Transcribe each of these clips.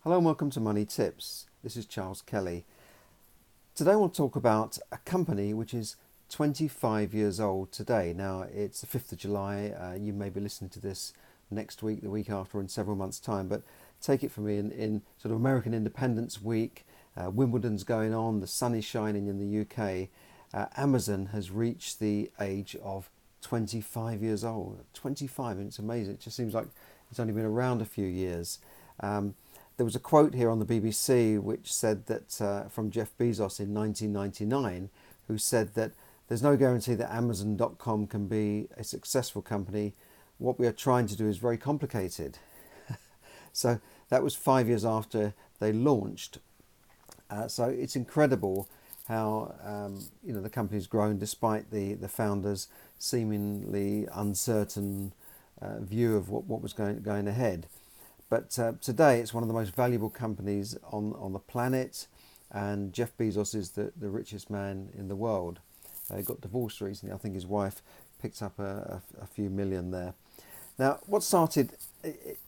Hello and welcome to Money Tips. This is Charles Kelly. Today we'll talk about a company which is 25 years old today. Now it's the 5th of July. You may be listening to this next week, the week after, in several months' time. But take it from me, in sort of American Independence Week, Wimbledon's going on, the sun is shining in the UK. Amazon has reached the age of 25 years old. 25, and it's amazing. It just seems like it's only been around a few years. There was a quote here on the BBC which said that from Jeff Bezos in 1999, who said that there's no guarantee that Amazon.com can be a successful company. What we are trying to do is very complicated. So that was 5 years after they launched. So it's incredible how the company's grown despite the founders' seemingly uncertain view of what was going ahead. But today it's one of the most valuable companies on the planet, and Jeff Bezos is the richest man in the world. He got divorced recently. I think his wife picked up a few million there. Now, what started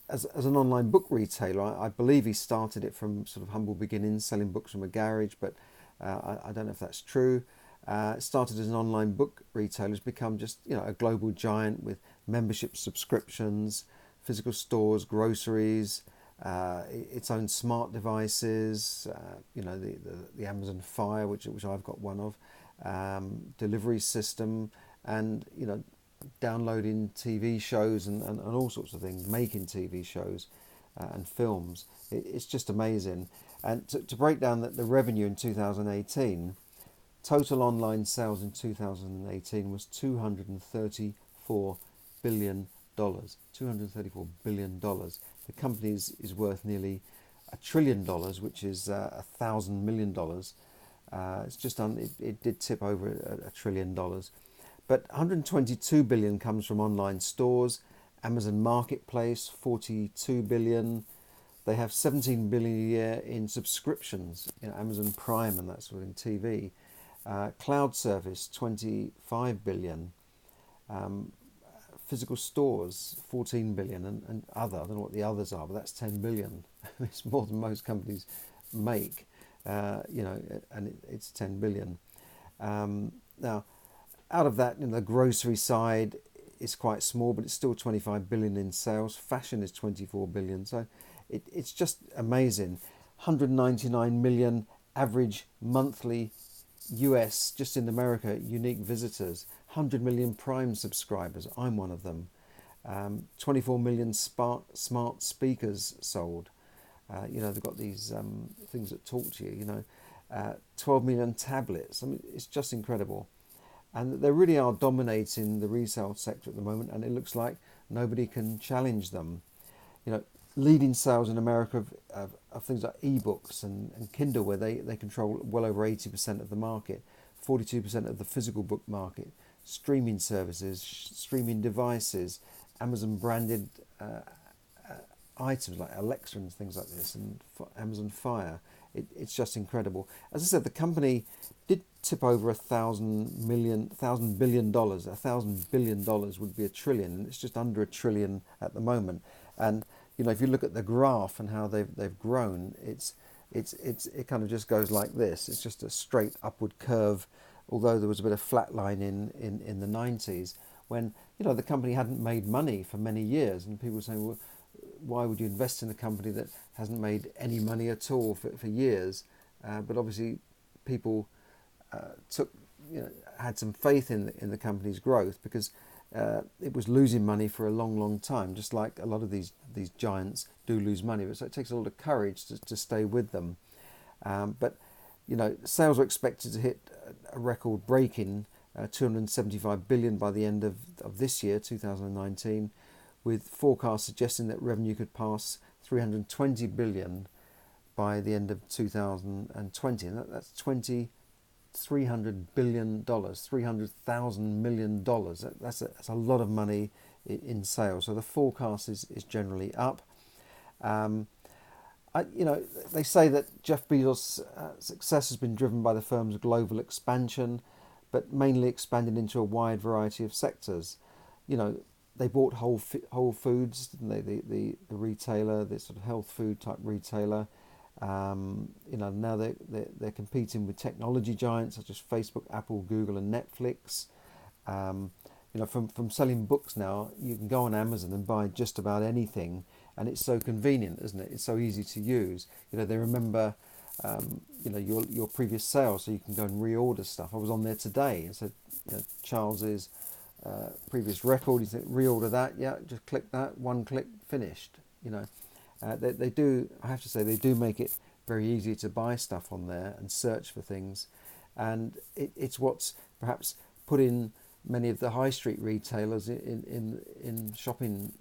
as an online book retailer, I believe he started it from sort of humble beginnings, selling books from a garage, but I don't know if that's true. It started as an online book retailer, has become just a global giant with membership subscriptions, physical stores, groceries, its own smart devices, the Amazon Fire, which I've got one of, delivery system, and downloading TV shows and all sorts of things, making TV shows and films. It's just amazing. And to break down the revenue in 2018, total online sales in 2018 was $234 billion. $234 billion. The company is worth nearly $1 trillion, which is $1,000 million. It's just it did tip over $1 trillion. But 122 billion comes from online stores. Amazon Marketplace, 42 billion. They have 17 billion a year in subscriptions, Amazon Prime and that sort of thing, TV. Cloud service, 25 billion. Physical stores, 14 billion, and other. I don't know what the others are, but that's 10 billion. It's more than most companies make, and it's 10 billion. Now, out of that, the grocery side is quite small, but it's still 25 billion in sales. Fashion is 24 billion. So it's just amazing. 199 million average monthly US, just in America, unique visitors. 100 million Prime subscribers. I'm one of them. 24 million smart speakers sold. They've got these things that talk to you. 12 million tablets. I mean, it's just incredible. And they really are dominating the resale sector at the moment, and it looks like nobody can challenge them. Leading sales in America of things like ebooks and Kindle, where they control well over 80% of the market, 42% of the physical book market, streaming services, streaming devices, Amazon branded items like Alexa and things like this, and Amazon Fire. It's just incredible. As I said, the company did tip over $1,000 billion. $1,000 billion would be $1 trillion, and it's just under $1 trillion at the moment. And if you look at the graph and how they've grown, it kind of just goes like this. It's just a straight upward curve. Although there was a bit of flat line in the 90s, when the company hadn't made money for many years, and people were saying, well, why would you invest in a company that hasn't made any money at all for years? But obviously people had some faith in the company's growth, because it was losing money for a long time, just like a lot of these giants do lose money. So it takes a lot of courage to stay with them. But sales are expected to hit a record-breaking 275 billion by the end of this year, 2019, with forecasts suggesting that revenue could pass 320 billion by the end of 2020, and that's $300 billion, $300,000 million. That's a lot of money in sales. So the forecast is generally up. They say that Jeff Bezos' success has been driven by the firm's global expansion, but mainly expanded into a wide variety of sectors. they bought Whole Foods, didn't they? The retailer, the sort of health food type retailer. Now they're competing with technology giants such as Facebook, Apple, Google, and Netflix. Um, from selling books now, you can go on Amazon and buy just about anything, and it's so convenient, isn't it? It's so easy to use. They remember, your previous sales, so you can go and reorder stuff. I was on there today, and so Charles's previous record. You said reorder that, yeah, just click that, one click, finished. They do. I have to say they do make it very easy to buy stuff on there and search for things, and it's what's perhaps put in many of the high street retailers in shopping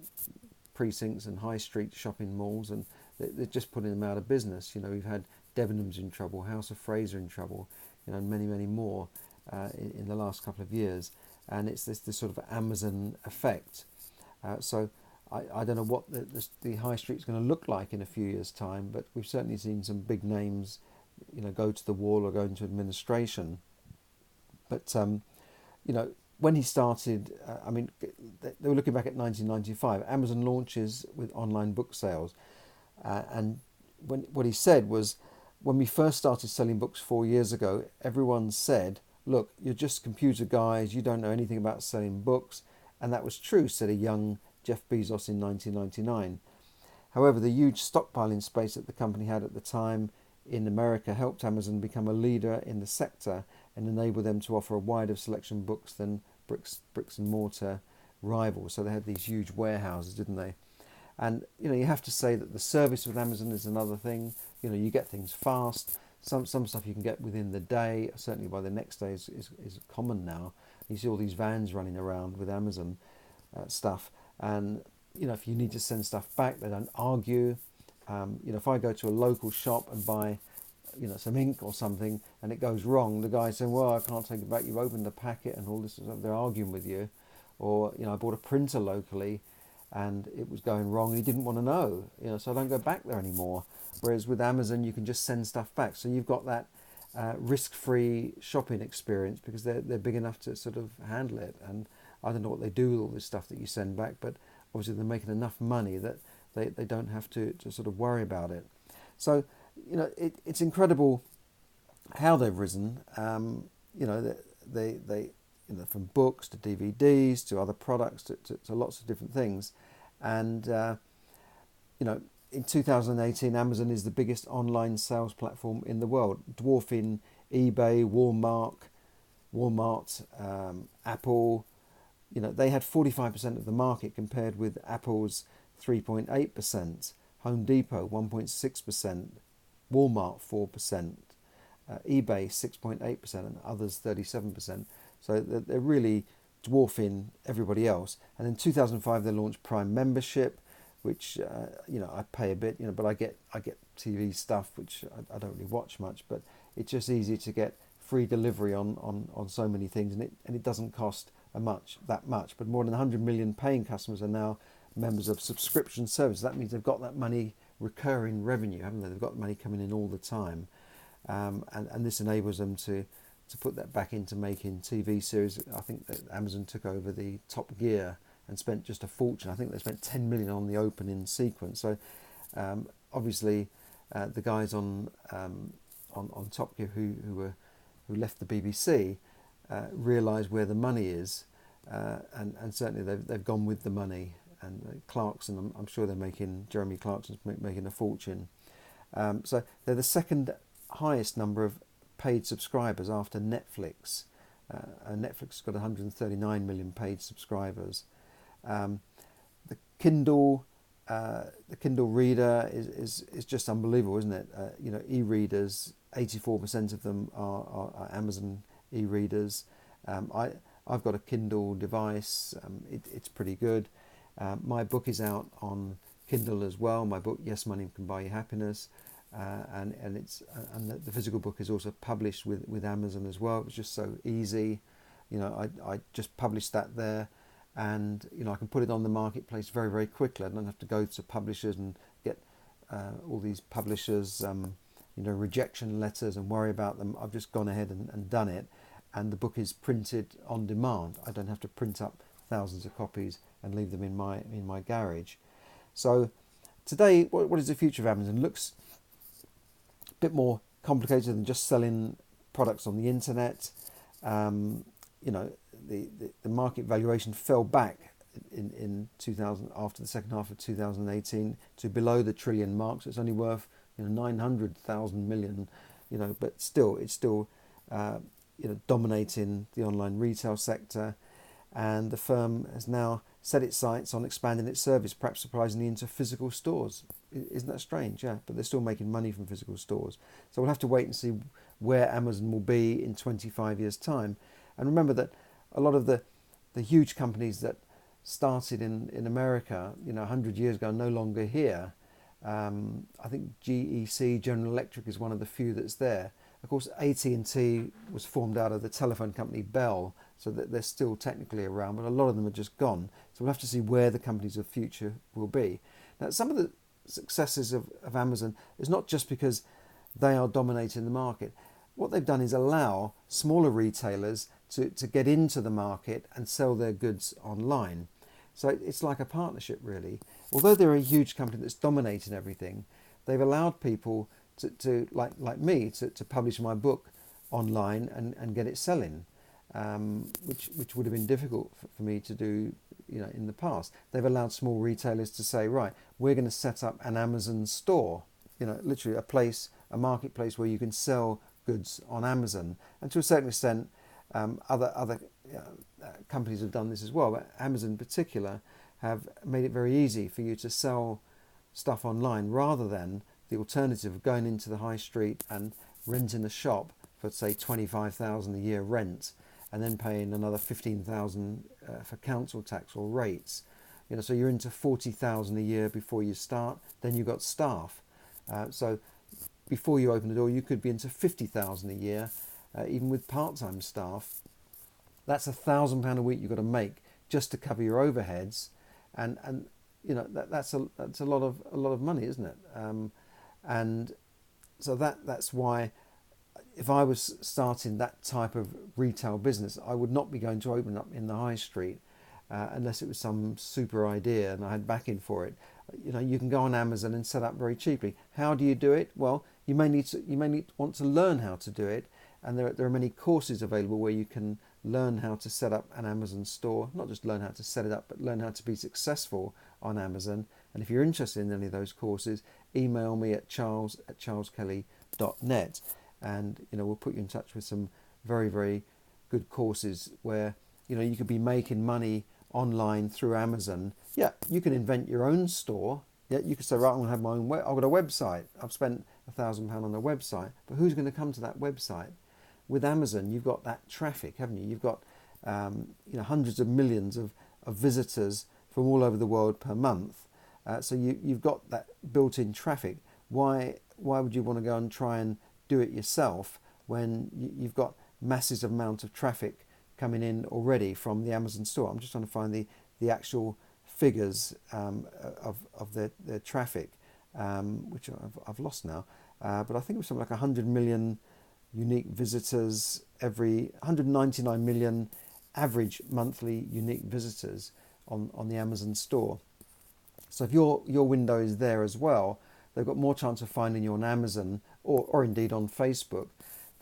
precincts and high street shopping malls, and they're just putting them out of business. We've had Debenhams in trouble, House of Fraser in trouble, and many more in the last couple of years, and it's this sort of Amazon effect. So I don't know what the high street's going to look like in a few years' time, but we've certainly seen some big names, go to the wall or go into administration. But when he started, they were looking back at 1995. Amazon launches with online book sales, and what he said was, when we first started selling books 4 years ago, everyone said, "Look, you're just computer guys. You don't know anything about selling books," and that was true, said a young Jeff Bezos in 1999. However, the huge stockpiling space that the company had at the time in America helped Amazon become a leader in the sector and enable them to offer a wider selection of books than bricks and mortar rivals. So they had these huge warehouses, didn't they? And you have to say that the service with Amazon is another thing. You get things fast. Some stuff you can get within the day. Certainly by the next day is common now. You see all these vans running around with Amazon stuff. And if you need to send stuff back, they don't argue. If I go to a local shop and buy some ink or something and it goes wrong, the guy's saying, "Well, I can't take it back, you've opened the packet," and all this stuff. They're arguing with you. Or I bought a printer locally and it was going wrong and he didn't want to know, so I don't go back there anymore. Whereas with Amazon you can just send stuff back, so you've got that risk-free shopping experience because they're big enough to sort of handle it. And I don't know what they do with all this stuff that you send back, but obviously they're making enough money that they don't have to sort of worry about it. So it's incredible how they've risen. They from books to DVDs to other products to lots of different things. And in 2018, Amazon is the biggest online sales platform in the world, dwarfing eBay, Walmart, Apple. They had 45% of the market compared with Apple's 3.8%, Home Depot 1.6%, Walmart 4%, eBay 6.8%, and others 37%. So they're really dwarfing everybody else. And in 2005 they launched Prime membership, which I pay a bit, but I get TV stuff which I don't really watch much, but it's just easy to get free delivery on so many things, and it doesn't cost that much. But more than 100 million paying customers are now members of subscription service. That means they've got that money, recurring revenue, haven't they? They've got money coming in all the time, and this enables them to put that back into making TV series. I think that Amazon took over the Top Gear and spent just a fortune. I think they spent 10 million on the opening sequence. So obviously the guys on Top Gear who left the BBC realise where the money is, and certainly they've gone with the money. And Clarkson, I'm sure Jeremy Clarkson's making a fortune. So they're the second highest number of paid subscribers after Netflix. Netflix has got 139 million paid subscribers. The Kindle reader is just unbelievable, isn't it? E-readers, 84% of them are Amazon e-readers. I've got a Kindle device. It's pretty good. My book is out on Kindle as well. My book, Yes, Money Can Buy You Happiness, and the physical book is also published with Amazon as well. It was just so easy. I just published that there, and I can put it on the marketplace very, very quickly. I don't have to go to publishers and get all these publishers rejection letters and worry about them. I've just gone ahead and done it, and the book is printed on demand. I don't have to print up thousands of copies and leave them in my garage. So today, what is the future of Amazon? It looks a bit more complicated than just selling products on the internet. The market valuation fell back in 2000 after the second half of 2018 to below the trillion mark. So it's only worth 900,000 million, but still it's still dominating the online retail sector, and the firm has now set its sights on expanding its service, perhaps surprisingly, into physical stores. Isn't that strange? Yeah, but they're still making money from physical stores. So we'll have to wait and see where Amazon will be in 25 years' time. And remember that a lot of the huge companies that started in America, 100 years ago, are no longer here. I think GEC, General Electric, is one of the few that's there. Of course, AT&T was formed out of the telephone company Bell, so that they're still technically around, but a lot of them are just gone. So we'll have to see where the companies of the future will be. Now, some of the successes of Amazon is not just because they are dominating the market. What they've done is allow smaller retailers to get into the market and sell their goods online. So it's like a partnership, really. Although they're a huge company that's dominating everything, they've allowed people to like me to publish my book online and get it selling, which would have been difficult for me to do in the past. They've allowed small retailers to say, right, we're going to set up an Amazon store, literally a marketplace where you can sell goods on Amazon. And to a certain extent, other companies have done this as well, but Amazon in particular have made it very easy for you to sell stuff online, rather than the alternative of going into the high street and renting a shop for, say, 25,000 a year rent, and then paying another 15,000 for council tax or rates. So you're into 40,000 a year before you start. Then you've got staff. So before you open the door, you could be into 50,000 a year, even with part-time staff. That's £1,000 a week you've got to make just to cover your overheads, and that's a lot of money, isn't it? And so that's why, if I was starting that type of retail business, I would not be going to open up in the high street unless it was some super idea and I had backing for it. You can go on Amazon and set up very cheaply. How do you do it? Well, you may want to learn how to do it, and there are many courses available where you can learn how to set up an Amazon store. Not just learn how to set it up, but learn how to be successful on Amazon. And if you're interested in any of those courses, email me at charles@charleskelly.net, and we'll put you in touch with some very, very good courses where you could be making money online through Amazon. Yeah, you can invent your own store. Yeah, you could say, right, I'm going to have my own I've got a website. I've spent £1,000 on a website, but who's going to come to that website? With Amazon, you've got that traffic, haven't you? You've got hundreds of millions of visitors from all over the world per month. So you've got that built-in traffic. Why would you want to go and try and do it yourself when you've got massive amount of traffic coming in already from the Amazon store? I'm just trying to find the actual figures of their traffic, which I've lost now. But I think it was something like 100 million unique visitors, 199 million average monthly unique visitors on the Amazon store. So if your window is there as well, they've got more chance of finding you on Amazon or indeed on Facebook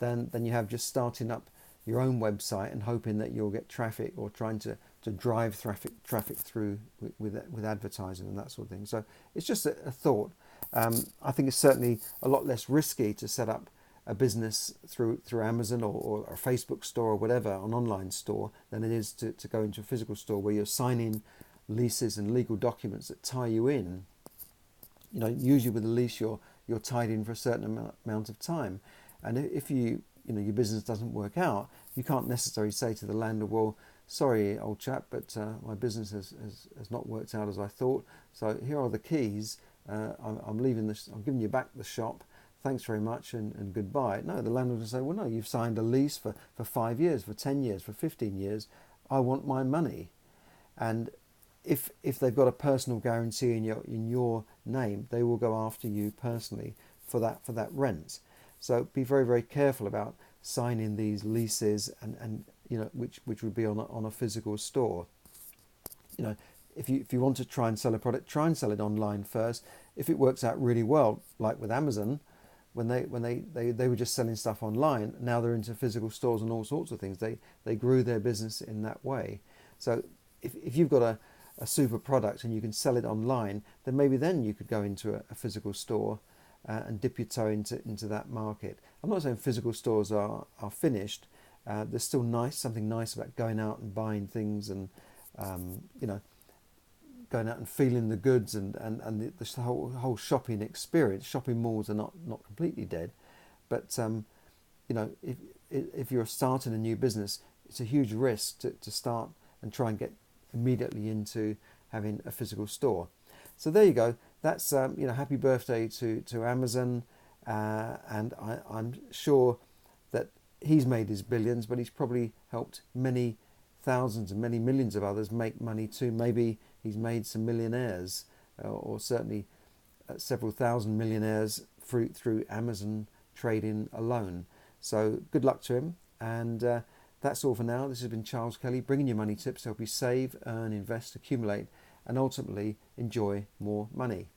than you have just starting up your own website and hoping that you'll get traffic, or trying to drive traffic through with advertising and that sort of thing. So it's just a thought. I think it's certainly a lot less risky to set up a business through Amazon or a Facebook store or whatever, an online store, than it is to go into a physical store where you're signing leases and legal documents that tie you in. Usually with a lease you're tied in for a certain amount of time, and if your business doesn't work out, you can't necessarily say to the landlord, well, sorry old chap, but my business has not worked out as I thought, so here are the keys, I'm leaving I'm giving you back the shop, thanks very much and goodbye. No, the landlord will say, well, no, you've signed a lease for 5 years, for 10 years, for 15 years, I want my money. And if they've got a personal guarantee in your name, they will go after you personally for that rent. So be very, very careful about signing these leases and which would be on a physical store. You know, if you want to try and sell a product, try and sell it online first. If it works out really well, like with Amazon, when they were just selling stuff online, now they're into physical stores and all sorts of things. They grew their business in that way. So if you've got a super product and you can sell it online, then maybe then you could go into a physical store and dip your toe into that market. I'm not saying physical stores are finished. There's still something nice about going out and buying things and you know, going out and feeling the goods and the whole shopping experience. Shopping malls are not completely dead, but you know, if you're starting a new business, it's a huge risk to start and try and get immediately into having a physical store. So there you go. That's you know, happy birthday to Amazon, and I'm sure that he's made his billions, but he's probably helped many thousands and many millions of others make money too. Maybe he's made some millionaires, or certainly several thousand millionaires through Amazon trading alone. So good luck to him, and that's all for now. This has been Charles Kelly, bringing you money tips to help you save, earn, invest, accumulate, and ultimately enjoy more money.